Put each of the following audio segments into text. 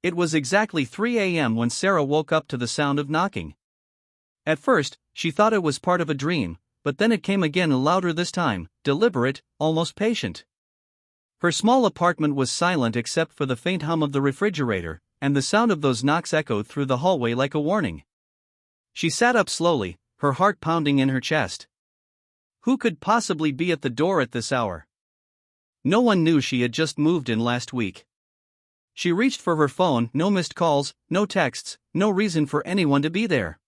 It was exactly 3 a.m. when Sarah woke up to the sound of knocking. At first, she thought it was part of a dream, but then it came again, louder this time, deliberate, almost patient. Her small apartment was silent except for the faint hum of the refrigerator, and the sound of those knocks echoed through the hallway like a warning. She sat up slowly, her heart pounding in her chest. Who could possibly be at the door at this hour? No one knew she had just moved in last week. She reached for her phone, no missed calls, no texts, no reason for anyone to be there.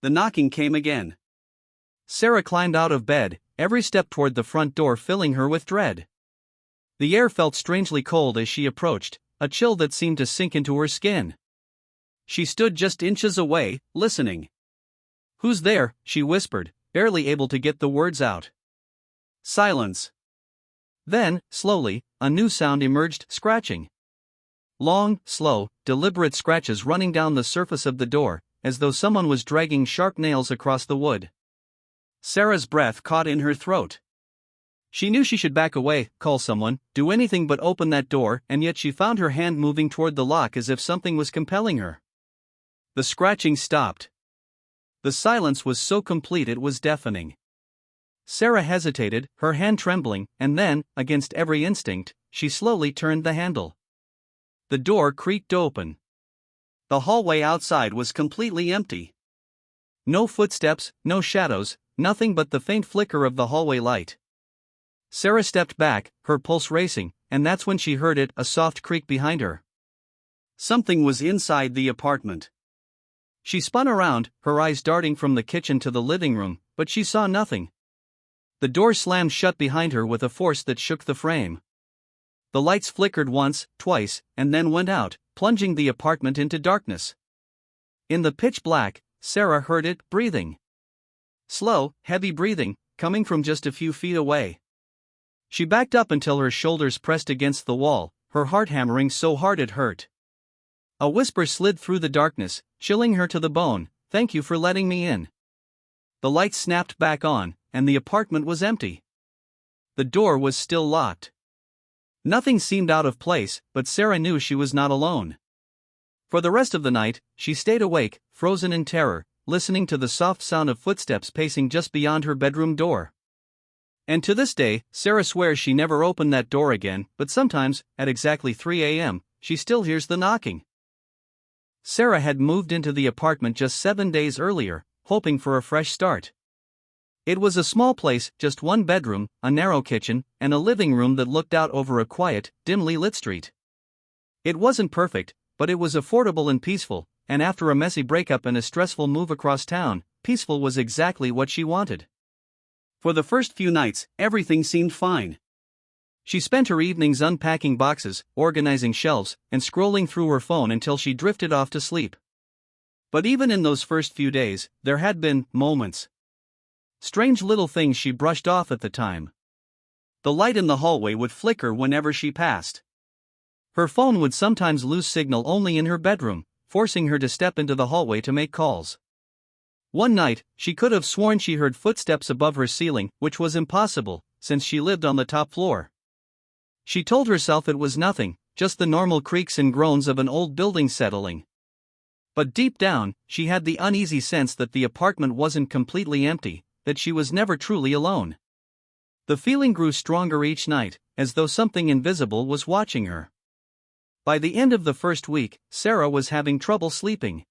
The knocking came again. Sarah climbed out of bed, every step toward the front door filling her with dread. The air felt strangely cold as she approached, a chill that seemed to sink into her skin. She stood just inches away, listening. "Who's there?" she whispered, barely able to get the words out. Silence. Then, slowly, a new sound emerged, scratching. Long, slow, deliberate scratches running down the surface of the door, as though someone was dragging sharp nails across the wood. Sarah's breath caught in her throat. She knew she should back away, call someone, do anything but open that door, and yet she found her hand moving toward the lock as if something was compelling her. The scratching stopped. The silence was so complete it was deafening. Sarah hesitated, her hand trembling, and then, against every instinct, she slowly turned the handle. The door creaked open. The hallway outside was completely empty. No footsteps, no shadows, nothing but the faint flicker of the hallway light. Sarah stepped back, her pulse racing, and that's when she heard it, a soft creak behind her. Something was inside the apartment. She spun around, her eyes darting from the kitchen to the living room, but she saw nothing. The door slammed shut behind her with a force that shook the frame. The lights flickered once, twice, and then went out, plunging the apartment into darkness. In the pitch black, Sarah heard it, breathing. Slow, heavy breathing, coming from just a few feet away. She backed up until her shoulders pressed against the wall, her heart hammering so hard it hurt. A whisper slid through the darkness, chilling her to the bone, "Thank you for letting me in." The lights snapped back on, and the apartment was empty. The door was still locked. Nothing seemed out of place, but Sarah knew she was not alone. For the rest of the night, she stayed awake, frozen in terror, listening to the soft sound of footsteps pacing just beyond her bedroom door. And to this day, Sarah swears she never opened that door again, but sometimes, at exactly 3 a.m., she still hears the knocking. Sarah had moved into the apartment just 7 days earlier, hoping for a fresh start. It was a small place, just one bedroom, a narrow kitchen, and a living room that looked out over a quiet, dimly lit street. It wasn't perfect, but it was affordable and peaceful, and after a messy breakup and a stressful move across town, peaceful was exactly what she wanted. For the first few nights, everything seemed fine. She spent her evenings unpacking boxes, organizing shelves, and scrolling through her phone until she drifted off to sleep. But even in those first few days, there had been moments. Strange little things she brushed off at the time. The light in the hallway would flicker whenever she passed. Her phone would sometimes lose signal only in her bedroom, forcing her to step into the hallway to make calls. One night, she could have sworn she heard footsteps above her ceiling, which was impossible, since she lived on the top floor. She told herself it was nothing, just the normal creaks and groans of an old building settling. But deep down, she had the uneasy sense that the apartment wasn't completely empty, that she was never truly alone. The feeling grew stronger each night, as though something invisible was watching her. By the end of the first week, Sarah was having trouble sleeping.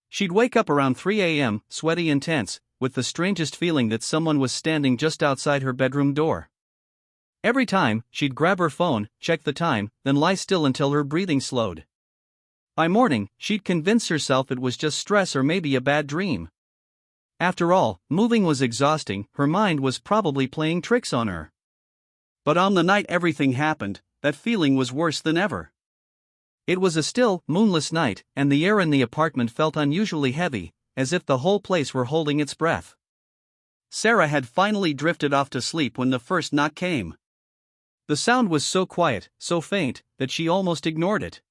She'd wake up around 3 a.m., sweaty and tense, with the strangest feeling that someone was standing just outside her bedroom door. Every time, she'd grab her phone, check the time, then lie still until her breathing slowed. By morning, she'd convince herself it was just stress or maybe a bad dream. After all, moving was exhausting, her mind was probably playing tricks on her. But on the night everything happened, that feeling was worse than ever. It was a still, moonless night, and the air in the apartment felt unusually heavy, as if the whole place were holding its breath. Sarah had finally drifted off to sleep when the first knock came. The sound was so quiet, so faint, that she almost ignored it.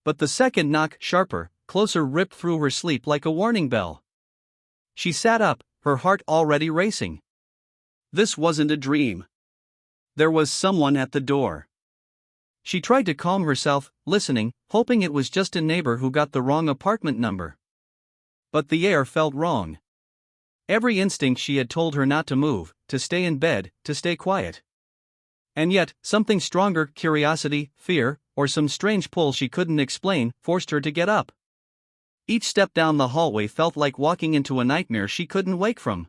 But the second knock, sharper, closer, ripped through her sleep like a warning bell. She sat up, her heart already racing. This wasn't a dream. There was someone at the door. She tried to calm herself, listening, hoping it was just a neighbor who got the wrong apartment number. But the air felt wrong. Every instinct she had told her not to move, to stay in bed, to stay quiet. And yet, something stronger, curiosity, fear, or some strange pull she couldn't explain, forced her to get up. Each step down the hallway felt like walking into a nightmare she couldn't wake from.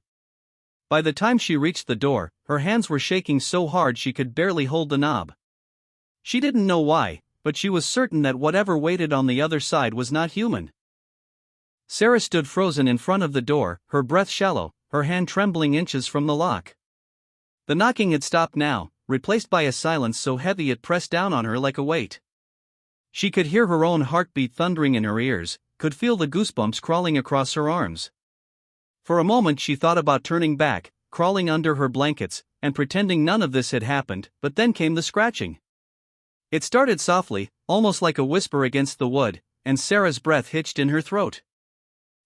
By the time she reached the door, her hands were shaking so hard she could barely hold the knob. She didn't know why, but she was certain that whatever waited on the other side was not human. Sarah stood frozen in front of the door, her breath shallow, her hand trembling inches from the lock. The knocking had stopped now, replaced by a silence so heavy it pressed down on her like a weight. She could hear her own heartbeat thundering in her ears, could feel the goosebumps crawling across her arms. For a moment she thought about turning back, crawling under her blankets, and pretending none of this had happened, but then came the scratching. It started softly, almost like a whisper against the wood, and Sarah's breath hitched in her throat.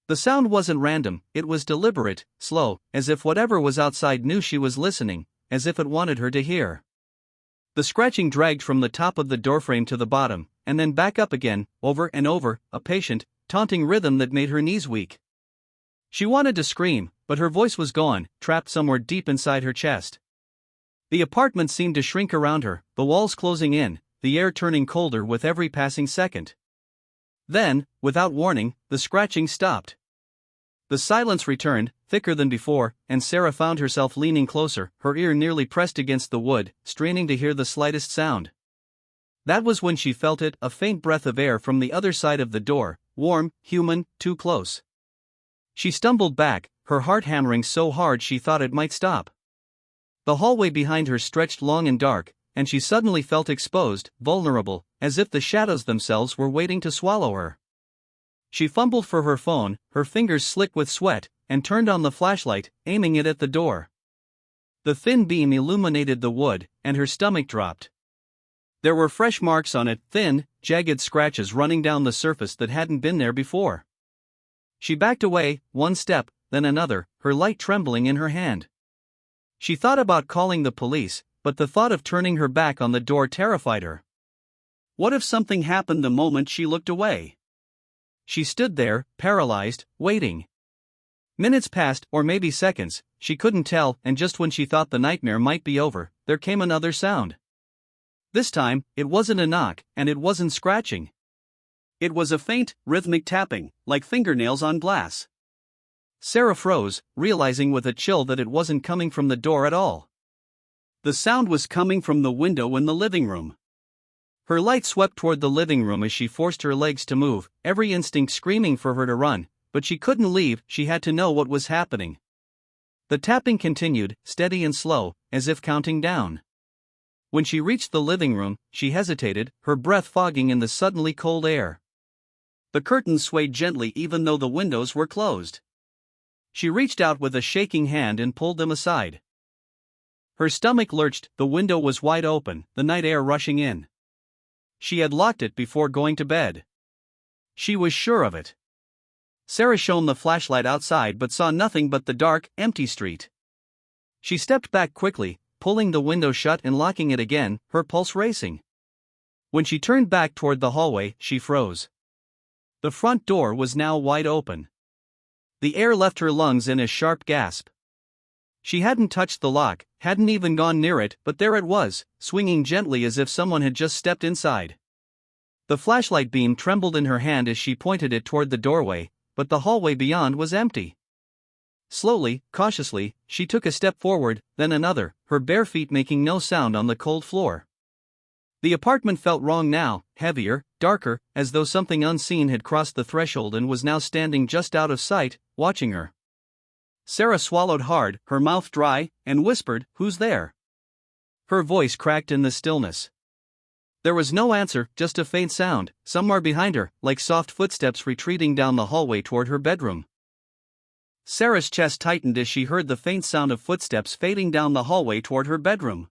The sound wasn't random, it was deliberate, slow, as if whatever was outside knew she was listening, as if it wanted her to hear. The scratching dragged from the top of the doorframe to the bottom, and then back up again, over and over, a patient, taunting rhythm that made her knees weak. She wanted to scream, but her voice was gone, trapped somewhere deep inside her chest. The apartment seemed to shrink around her, the walls closing in, the air turning colder with every passing second. Then, without warning, the scratching stopped. The silence returned, thicker than before, and Sarah found herself leaning closer, her ear nearly pressed against the wood, straining to hear the slightest sound. That was when she felt it, a faint breath of air from the other side of the door, warm, human, too close. She stumbled back, her heart hammering so hard she thought it might stop. The hallway behind her stretched long and dark, and she suddenly felt exposed, vulnerable, as if the shadows themselves were waiting to swallow her. She fumbled for her phone, her fingers slick with sweat, and turned on the flashlight, aiming it at the door. The thin beam illuminated the wood, and her stomach dropped. There were fresh marks on it, thin, jagged scratches running down the surface that hadn't been there before. She backed away, one step, then another, her light trembling in her hand. She thought about calling the police, but the thought of turning her back on the door terrified her. What if something happened the moment she looked away? She stood there, paralyzed, waiting. Minutes passed, or maybe seconds, she couldn't tell, and just when she thought the nightmare might be over, there came another sound. This time, it wasn't a knock, and it wasn't scratching. It was a faint, rhythmic tapping, like fingernails on glass. Sarah froze, realizing with a chill that it wasn't coming from the door at all. The sound was coming from the window in the living room. Her light swept toward the living room as she forced her legs to move, every instinct screaming for her to run, but she couldn't leave, she had to know what was happening. The tapping continued, steady and slow, as if counting down. When she reached the living room, she hesitated, her breath fogging in the suddenly cold air. The curtains swayed gently even though the windows were closed. She reached out with a shaking hand and pulled them aside. Her stomach lurched, the window was wide open, the night air rushing in. She had locked it before going to bed. She was sure of it. Sarah shone the flashlight outside but saw nothing but the dark, empty street. She stepped back quickly, pulling the window shut and locking it again, her pulse racing. When she turned back toward the hallway, she froze. The front door was now wide open. The air left her lungs in a sharp gasp. She hadn't touched the lock, hadn't even gone near it, but there it was, swinging gently as if someone had just stepped inside. The flashlight beam trembled in her hand as she pointed it toward the doorway, but the hallway beyond was empty. Slowly, cautiously, she took a step forward, then another, her bare feet making no sound on the cold floor. The apartment felt wrong now, heavier, darker, as though something unseen had crossed the threshold and was now standing just out of sight, watching her. Sarah swallowed hard, her mouth dry, and whispered, "Who's there?" Her voice cracked in the stillness. There was no answer, just a faint sound, somewhere behind her, like soft footsteps retreating down the hallway toward her bedroom. Sarah's chest tightened as she heard the faint sound of footsteps fading down the hallway toward her bedroom.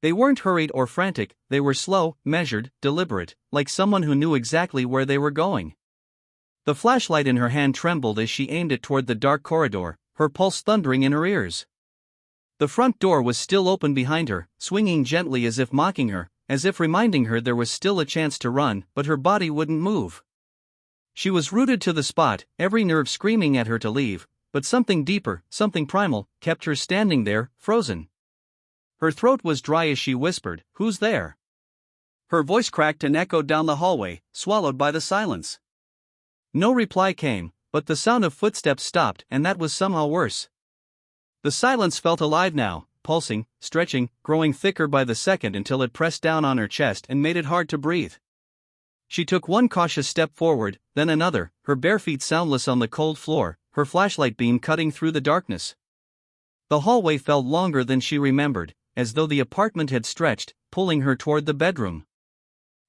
They weren't hurried or frantic, they were slow, measured, deliberate, like someone who knew exactly where they were going. The flashlight in her hand trembled as she aimed it toward the dark corridor, her pulse thundering in her ears. The front door was still open behind her, swinging gently as if mocking her, as if reminding her there was still a chance to run, but her body wouldn't move. She was rooted to the spot, every nerve screaming at her to leave, but something deeper, something primal, kept her standing there, frozen. Her throat was dry as she whispered, "Who's there?" Her voice cracked and echoed down the hallway, swallowed by the silence. No reply came, but the sound of footsteps stopped, and that was somehow worse. The silence felt alive now, pulsing, stretching, growing thicker by the second until it pressed down on her chest and made it hard to breathe. She took one cautious step forward, then another, her bare feet soundless on the cold floor, her flashlight beam cutting through the darkness. The hallway felt longer than she remembered, as though the apartment had stretched, pulling her toward the bedroom.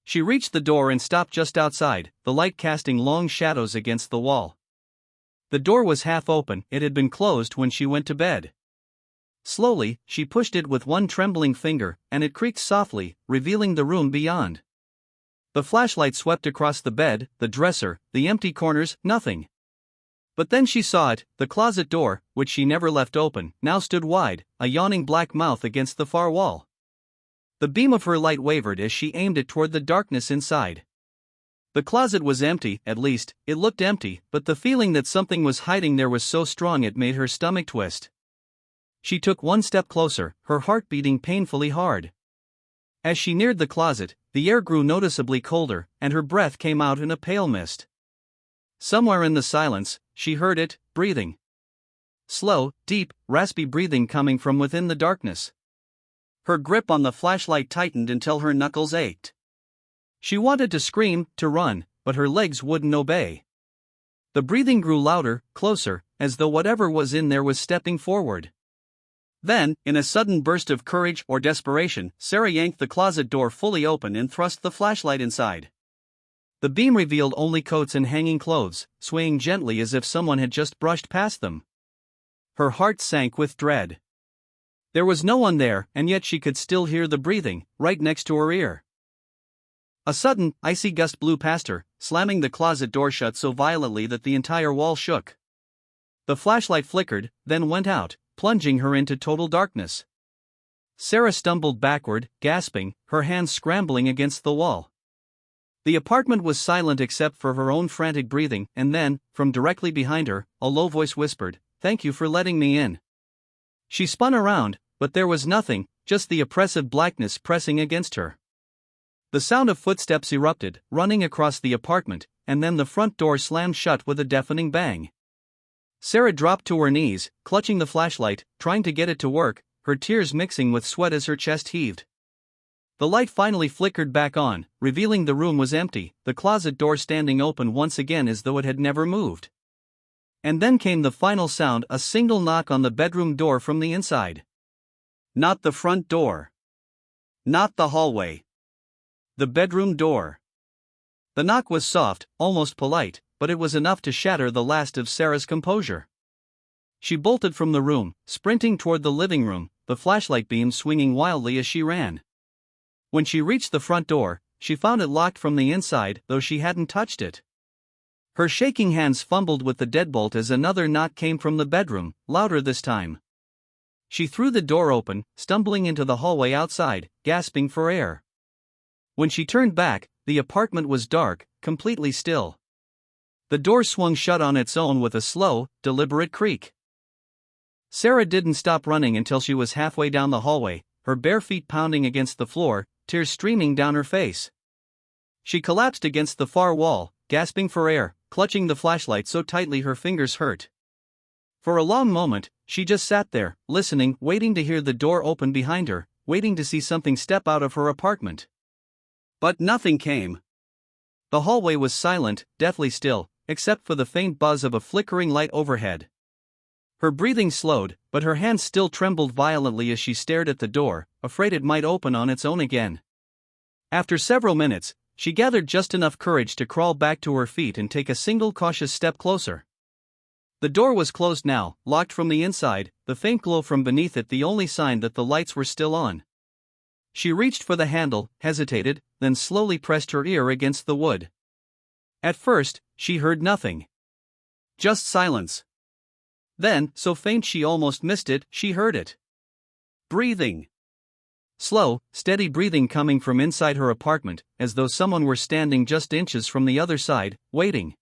She reached the door and stopped just outside, the light casting long shadows against the wall. The door was half open, it had been closed when she went to bed. Slowly, she pushed it with one trembling finger, and it creaked softly, revealing the room beyond. The flashlight swept across the bed, the dresser, the empty corners, nothing. But then she saw it, the closet door, which she never left open, now stood wide, a yawning black mouth against the far wall. The beam of her light wavered as she aimed it toward the darkness inside. The closet was empty, at least, it looked empty, but the feeling that something was hiding there was so strong it made her stomach twist. She took one step closer, her heart beating painfully hard. As she neared the closet, the air grew noticeably colder, and her breath came out in a pale mist. Somewhere in the silence, she heard it, breathing. Slow, deep, raspy breathing coming from within the darkness. Her grip on the flashlight tightened until her knuckles ached. She wanted to scream, to run, but her legs wouldn't obey. The breathing grew louder, closer, as though whatever was in there was stepping forward. Then, in a sudden burst of courage or desperation, Sarah yanked the closet door fully open and thrust the flashlight inside. The beam revealed only coats and hanging clothes, swaying gently as if someone had just brushed past them. Her heart sank with dread. There was no one there, and yet she could still hear the breathing, right next to her ear. A sudden, icy gust blew past her, slamming the closet door shut so violently that the entire wall shook. The flashlight flickered, then went out, plunging her into total darkness. Sarah stumbled backward, gasping, her hands scrambling against the wall. The apartment was silent except for her own frantic breathing, and then, from directly behind her, a low voice whispered, "Thank you for letting me in." She spun around, but there was nothing, just the oppressive blackness pressing against her. The sound of footsteps erupted, running across the apartment, and then the front door slammed shut with a deafening bang. Sarah dropped to her knees, clutching the flashlight, trying to get it to work, her tears mixing with sweat as her chest heaved. The light finally flickered back on, revealing the room was empty, the closet door standing open once again as though it had never moved. And then came the final sound, a single knock on the bedroom door from the inside. Not the front door. Not the hallway. The bedroom door. The knock was soft, almost polite, but it was enough to shatter the last of Sarah's composure. She bolted from the room, sprinting toward the living room, the flashlight beam swinging wildly as she ran. When she reached the front door, she found it locked from the inside, though she hadn't touched it. Her shaking hands fumbled with the deadbolt as another knock came from the bedroom, louder this time. She threw the door open, stumbling into the hallway outside, gasping for air. When she turned back, the apartment was dark, completely still. The door swung shut on its own with a slow, deliberate creak. Sarah didn't stop running until she was halfway down the hallway, her bare feet pounding against the floor, tears streaming down her face. She collapsed against the far wall, gasping for air, clutching the flashlight so tightly her fingers hurt. For a long moment, she just sat there, listening, waiting to hear the door open behind her, waiting to see something step out of her apartment. But nothing came. The hallway was silent, deathly still, except for the faint buzz of a flickering light overhead. Her breathing slowed, but her hands still trembled violently as she stared at the door, afraid it might open on its own again. After several minutes, she gathered just enough courage to crawl back to her feet and take a single cautious step closer. The door was closed now, locked from the inside, the faint glow from beneath it the only sign that the lights were still on. She reached for the handle, hesitated, then slowly pressed her ear against the wood. At first, she heard nothing. Just silence. Then, so faint she almost missed it, she heard it. Breathing. Slow, steady breathing coming from inside her apartment, as though someone were standing just inches from the other side, waiting.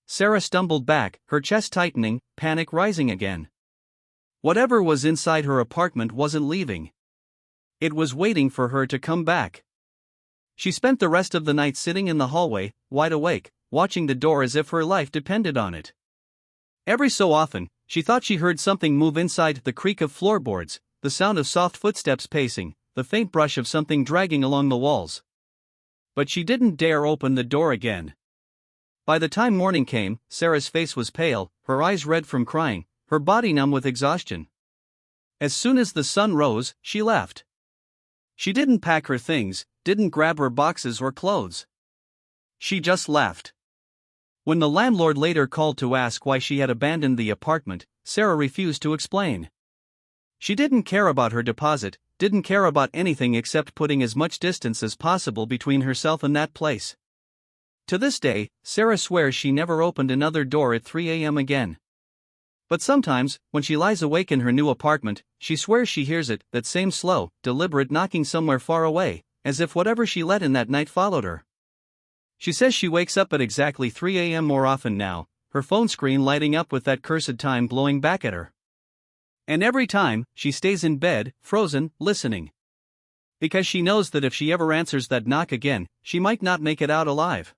Sarah stumbled back, her chest tightening, panic rising again. Whatever was inside her apartment wasn't leaving. It was waiting for her to come back. She spent the rest of the night sitting in the hallway, wide awake, watching the door as if her life depended on it. Every so often, she thought she heard something move inside, the creak of floorboards, the sound of soft footsteps pacing, the faint brush of something dragging along the walls. But she didn't dare open the door again. By the time morning came, Sarah's face was pale, her eyes red from crying, her body numb with exhaustion. As soon as the sun rose, she left. She didn't pack her things, didn't grab her boxes or clothes. She just left. When the landlord later called to ask why she had abandoned the apartment, Sarah refused to explain. She didn't care about her deposit, didn't care about anything except putting as much distance as possible between herself and that place. To this day, Sarah swears she never opened another door at 3 a.m. again. But sometimes, when she lies awake in her new apartment, she swears she hears it, that same slow, deliberate knocking somewhere far away, as if whatever she let in that night followed her. She says she wakes up at exactly 3 a.m. more often now, her phone screen lighting up with that cursed time glowing back at her. And every time, she stays in bed, frozen, listening. Because she knows that if she ever answers that knock again, she might not make it out alive.